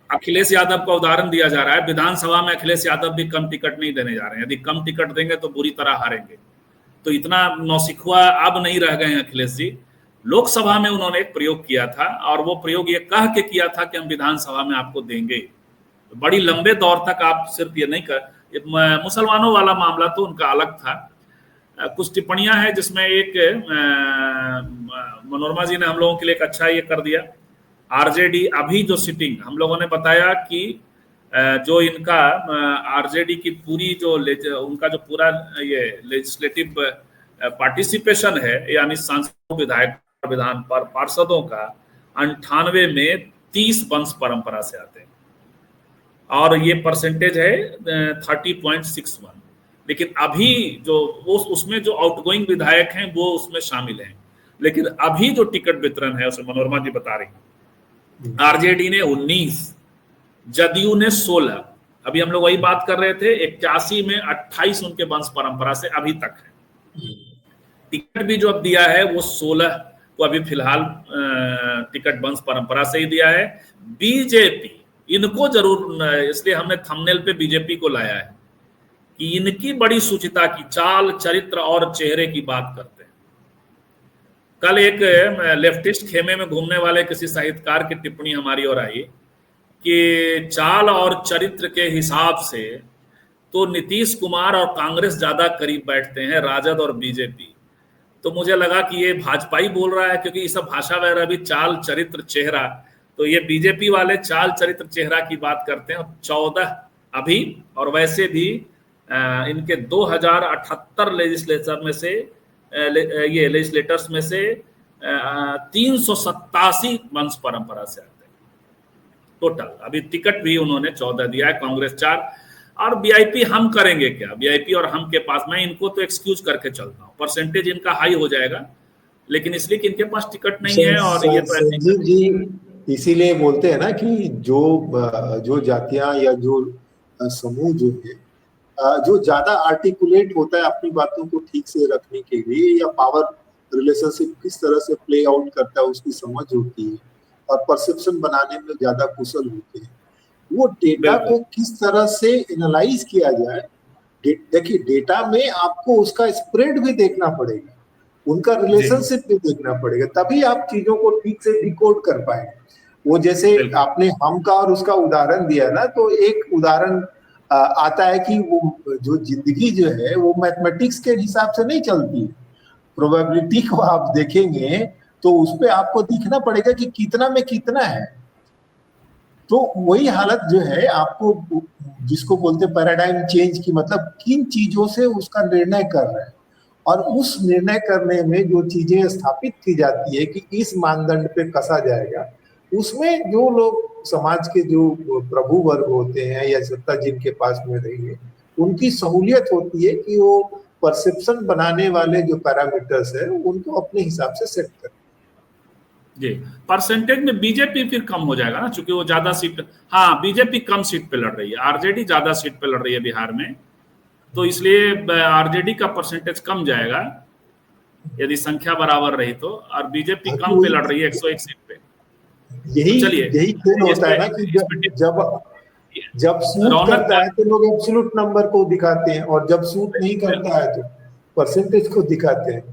अखिलेश यादव का उदाहरण दिया जा रहा है, विधानसभा में अखिलेश यादव भी कम टिकट नहीं देने जा रहे हैं, यदि कम टिकट देंगे तो बुरी तरह हारेंगे। तो इतना नौसिखुआ अब नहीं रह गए हैं अखिलेश जी। लोकसभा में उन्होंने एक प्रयोग किया था और वो प्रयोग ये कह के किया था कि हम विधानसभा में आपको देंगे। तो बड़ी लंबे दौर तक आप सिर्फ ये नहीं कर, मुसलमानों वाला मामला तो उनका अलग था। कुछ टिप्पणियां हैं जिसमें एक मनोरमा जी ने हम लोगों के लिए एक अच्छा ये कर दिया, आरजेडी अभी जो सिटिंग, हम लोगों ने बताया कि जो इनका आरजेडी की पूरी जो उनका जो पूरा ये लेजिस्लेटिव पार्टिसिपेशन है, यानी सांसदों, विधायक, विधान पर पार्षदों का 98 में 30 वंश परंपरा से आते हैं और ये परसेंटेज है 30.61। लेकिन अभी जो उसमें जो आउटगोइंग विधायक हैं वो उसमें शामिल हैं, लेकिन अभी जो टिकट वितरण है उसे मनोरमा जी बता रही, आरजेडी ने 19, जदयू ने 16, अभी हम लोग वही बात कर रहे थे, 81 में 28 उनके वंश परंपरा से अभी तक है। टिकट भी जो अब दिया है वो 16 को अभी फिलहाल टिकट वंश परंपरा से ही दिया है। बीजेपी, इनको जरूर, इसलिए हमने थंबनेल पे बीजेपी को लाया है कि इनकी बड़ी सुचिता की, चाल, चरित्र और चेहरे की बात करते हैं। कल एक लेफ्टिस्ट खेमे में घूमने वाले किसी साहित्यकार की टिप्पणी हमारी ओर आई कि चाल और चरित्र के हिसाब से तो नीतीश कुमार और कांग्रेस ज्यादा करीब बैठते हैं, राजद और बीजेपी। तो मुझे लगा कि ये भाजपा ही बोल रहा है, क्योंकि ये सब भाषा वगैरह भी चाल, चरित्र, चेहरा, तो ये बीजेपी वाले चाल चरित्र चेहरा की बात करते हैं। 14 अभी, और वैसे भी इनके 2078 लेजिस्लेचर में से ये लेजिस्लेटर्स में से 387 वंश परंपरा से आते हैं टोटल। अभी टिकट भी उन्होंने 14 दिया है, कांग्रेस 4। और वीआईपी हम करेंगे क्या? वीआईपी और हम के पास, मैं इनको तो एक्सक्यूज करके चलता हूँ, परसेंटेज इनका हाई हो जाएगा, लेकिन इसलिए कि इनके पास टिकट नहीं है। और ये तो संजीव जी इसीलिए बोलते हैं ना कि जो जातियां या जो समूह जो है जो ज्यादा आर्टिकुलेट होता है अपनी बातों को ठीक से रखने के लिए, या पावर रिलेशनशिप किस तरह से प्ले आउट करता है उसकी समझ होती है, और परसेप्शन बनाने में ज्यादा कुशल होते हैं, वो डेटा को किस तरह से एनालाइज किया जाए। देखिए, डेटा में आपको उसका स्प्रेड भी देखना पड़ेगा, उनका रिलेशनशिप भी देखना पड़ेगा, तभी आप चीजों को ठीक से डिकोड कर पाएंगे। वो जैसे आपने हम का और उसका उदाहरण दिया ना, तो एक उदाहरण आता है कि वो जो जिंदगी जो है वो मैथमेटिक्स के हिसाब से नहीं चलती है। प्रोबेबिलिटी को आप देखेंगे तो उस पर आपको दिखना पड़ेगा कि कितना में कितना है। तो वही हालत जो है, आपको जिसको बोलते हैं पैराडाइम चेंज की, मतलब किन चीजों से उसका निर्णय कर रहे हैं, और उस निर्णय करने में जो चीजें स्थापित की जाती है कि इस मानदंड पे कसा जाएगा, उसमें जो लोग समाज के जो प्रभु वर्ग होते हैं या सत्ता जिनके पास में रही है, उनकी सहूलियत होती है कि वो परसेप्शन बनाने वाले जो पैरामीटर्स है उनको अपने हिसाब से सेट करें। जी, परसेंटेज में बीजेपी फिर कम हो जाएगा ना, चूंकि वो ज्यादा सीट, हाँ बीजेपी कम सीट पे लड़ रही है, आरजेडी ज्यादा सीट पे लड़ रही है बिहार में, तो इसलिए आरजेडी का परसेंटेज कम जाएगा यदि संख्या बराबर रही तो, और बीजेपी कम पे लड़ रही है 101 सीट पे। यही खेल होता है ना कि जब सूट करता है तो लोग एब्सोल्यूट नंबर को दिखाते हैं, और जब सूट नहीं करता है तो परसेंटेज को दिखाते हैं।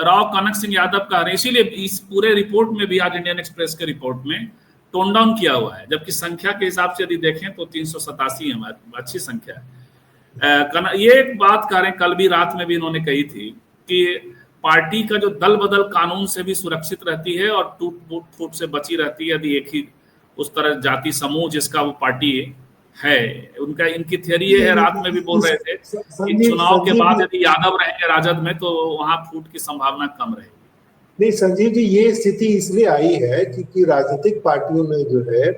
राव कनक सिंह यादव कह रहे हैं, इसीलिए इस पूरे रिपोर्ट में भी, आज इंडियन एक्सप्रेस के रिपोर्ट में टोन डाउन किया हुआ है, जबकि संख्या के हिसाब से यदि देखें तो 387 है, अच्छी संख्या है। ये एक बात कह रहे हैं, कल भी रात में भी इन्होंने कही थी कि पार्टी का जो दल बदल कानून से भी सुरक्षित रहती है और टूट फूट से बची रहती है यदि एक ही उस तरह जाति समूह जिसका वो पार्टी है, उनका, इनकी थियरी ये है, रात में भी बोल रहे थे कि चुनाव के बाद यदि यादव रहेंगे राजद में तो वहां फूट की संभावना कम रहेगी। नहीं संजीव जी, ये स्थिति इसलिए आई है क्योंकि राजनीतिक पार्टियों ने जो है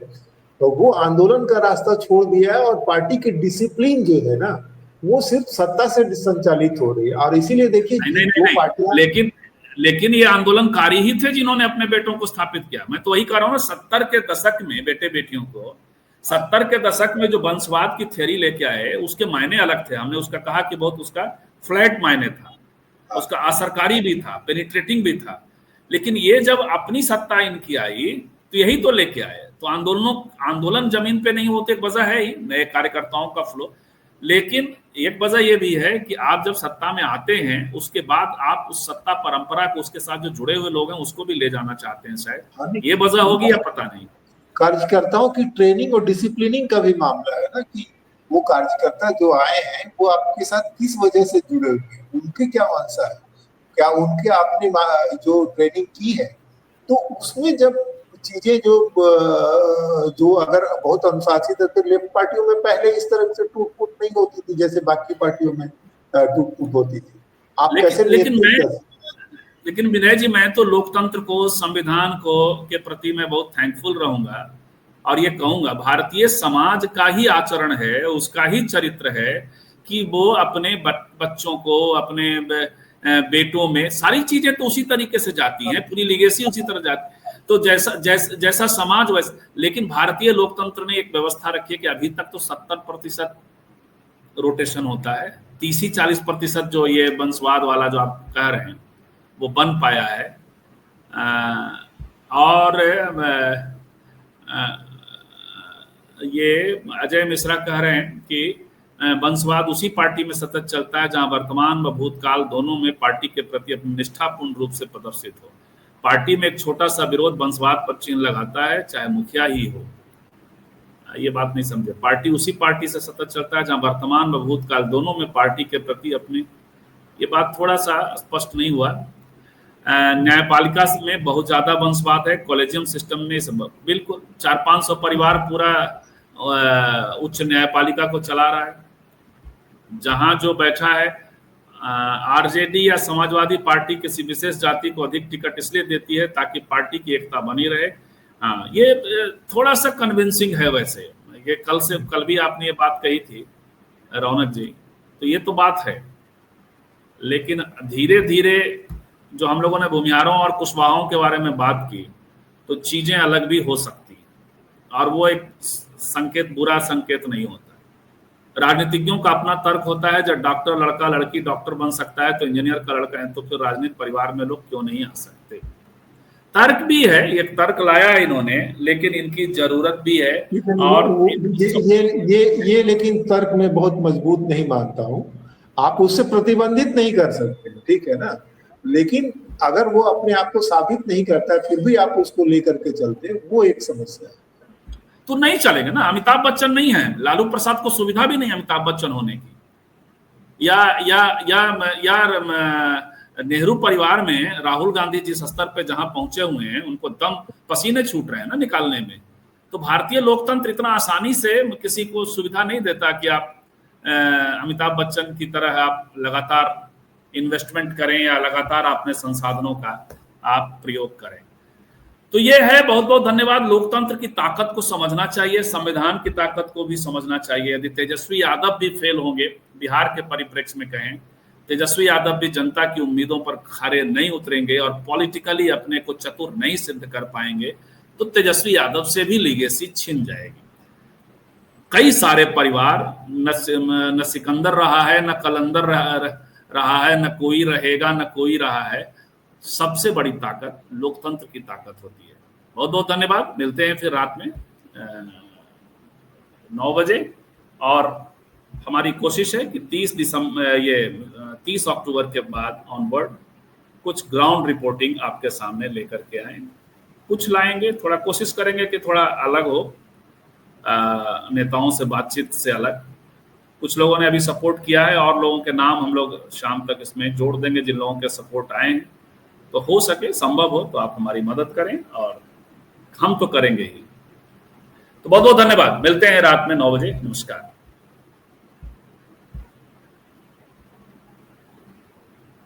तो वो आंदोलन का रास्ता छोड़ दिया है, और पार्टी की डिसिप्लिन जो है ना वो सिर्फ सत्ता से संचालित हो रही है। और इसीलिए देखिए, लेकिन ये आंदोलनकारी ही थे जिन्होंने अपने बेटों को स्थापित किया। मैं तो वही कह रहा हूँ ना, 70 के दशक में बेटे बेटियों को, 70 के दशक में जो वंशवाद की थ्योरी लेके आए उसके मायने अलग थे। हमने उसका कहा कि बहुत उसका फ्लैट मायने था, उसका असरकारी भी था, पेनिट्रेटिंग भी था। लेकिन ये जब अपनी सत्ता इनकी आई तो यही तो लेके आए। तो आंदोलन जमीन पे नहीं होते, एक वजह है ही नए कार्यकर्ताओं का फ्लो, लेकिन एक वजह यह भी है कि आप जब सत्ता में आते हैं उसके बाद आप उस सत्ता परंपरा को, उसके साथ जो जुड़े हुए लोग हैं उसको भी ले जाना चाहते हैं। शायद ये वजह होगी या पता नहीं। कार्यकर्ताओं की ट्रेनिंग और डिसिप्लिनिंग का भी मामला है ना, कि वो कार्यकर्ता जो आए हैं वो आपके साथ किस वजह से जुड़े हुए हैं, उनके क्या मंशा है, क्या उनके आपने जो ट्रेनिंग की है, तो उसमें जब चीजें जो अगर बहुत अनुशासित है तो लेफ्ट पार्टियों में पहले इस तरह से टूट फूट नहीं होती थी जैसे बाकी पार्टियों में टूट फूट होती थी। आप कैसे लेकिन विनय जी, मैं तो लोकतंत्र को, संविधान को के प्रति मैं बहुत थैंकफुल रहूंगा, और ये कहूंगा भारतीय समाज का ही आचरण है, उसका ही चरित्र है कि वो अपने बच्चों को, अपने बेटों में सारी चीजें तो उसी तरीके से जाती हैं, पूरी लीगेसी उसी तरह जाती है। तो जैसा समाज वैसा, लेकिन भारतीय लोकतंत्र ने एक व्यवस्था रखी है कि अभी तक तो 70% रोटेशन होता है, 30-40% जो ये वंशवाद वाला जो आप कह रहे हैं वो बन पाया है। और ये अजय मिश्रा कह रहे हैं कि वंशवाद उसी पार्टी में सतत चलता है जहां वर्तमान व भूतकाल दोनों में पार्टी के प्रति अपनी निष्ठापूर्ण रूप से प्रदर्शित हो। पार्टी में एक छोटा सा विरोध वंशवाद पर चिन्ह लगाता है, चाहे मुखिया ही हो। ये बात नहीं समझे, पार्टी उसी पार्टी से सतत चलता है जहां वर्तमान व भूतकाल दोनों में पार्टी के प्रति अपनी, ये बात थोड़ा सा स्पष्ट नहीं हुआ। न्यायपालिका में बहुत ज्यादा वंशवाद है, कॉलेजियम सिस्टम में सब बिल्कुल 400-500 परिवार पूरा उच्च न्यायपालिका को चला रहा है। जहां जो बैठा है, आरजेडी या समाजवादी पार्टी किसी विशेष जाति को अधिक टिकट इसलिए देती है ताकि पार्टी की एकता बनी रहे। हाँ, ये थोड़ा सा कन्विंसिंग है। वैसे ये कल भी आपने ये बात कही थी रौनक जी, तो ये तो बात है, लेकिन धीरे धीरे जो हम लोगों ने भूमिहारों और कुशवाहों के बारे में बात की, तो चीजें अलग भी हो सकती हैं और वो एक संकेत, बुरा संकेत नहीं होता। राजनीतिज्ञों का अपना तर्क होता है, जब डॉक्टर लड़का लड़की डॉक्टर बन सकता है तो इंजीनियर का लड़का है, तो फिर राजनीतिक परिवार में लोग क्यों नहीं आ सकते। तर्क भी है, एक तर्क लाया है इन्होंने, लेकिन इनकी जरूरत भी है। और ये लेकिन तर्क में बहुत मजबूत नहीं मानता हूँ। आप उससे प्रतिबंधित नहीं कर सकते, ठीक है ना, लेकिन अगर वो अपने आप को साबित नहीं करता फिर भी आप उसको लेकर के चलते, वो एक समस्या है। तो नहीं चलेगा ना। अमिताभ बच्चन नहीं है, लालू प्रसाद को सुविधा भी नहीं अमिताभ बच्चन होने की। या नेहरू परिवार में राहुल गांधी जिस स्तर पे जहां पहुंचे हुए हैं, उनको दम पसीने छूट रहे हैं ना निकालने में। तो भारतीय लोकतंत्र इतना आसानी से किसी को सुविधा नहीं देता कि आप अमिताभ बच्चन की तरह आप लगातार इन्वेस्टमेंट करें या लगातार अपने संसाधनों का आप प्रयोग करें। तो ये है। बहुत बहुत धन्यवाद। लोकतंत्र की ताकत को समझना चाहिए, संविधान की ताकत को भी समझना चाहिए। यदि तेजस्वी यादव भी फेल होंगे, बिहार के परिप्रेक्ष्य में कहें, तेजस्वी यादव भी जनता की उम्मीदों पर खरे नहीं उतरेंगे और पॉलिटिकली अपने को चतुर नहीं सिद्ध कर पाएंगे, तो तेजस्वी यादव से भी लीगेसी छिन जाएगी। कई सारे परिवार, न सिकंदर रहा है, न कलंदर रहा है, न कोई रहेगा, न कोई रहा है। सबसे बड़ी ताकत लोकतंत्र की ताकत होती है। बहुत बहुत धन्यवाद। मिलते हैं फिर रात में 9 बजे। और हमारी कोशिश है कि 30 अक्टूबर के बाद ऑनवर्ड कुछ ग्राउंड रिपोर्टिंग आपके सामने लेकर के आए। कुछ लाएंगे, थोड़ा कोशिश करेंगे कि थोड़ा अलग हो, नेताओं से बातचीत से अलग। कुछ लोगों ने अभी सपोर्ट किया है और लोगों के नाम हम लोग शाम तक इसमें जोड़ देंगे, जिन लोगों के सपोर्ट आए हैं। तो हो सके, संभव हो तो आप हमारी मदद करें, और हम तो करेंगे ही। तो बहुत बहुत धन्यवाद। मिलते हैं रात में 9 बजे। नमस्कार।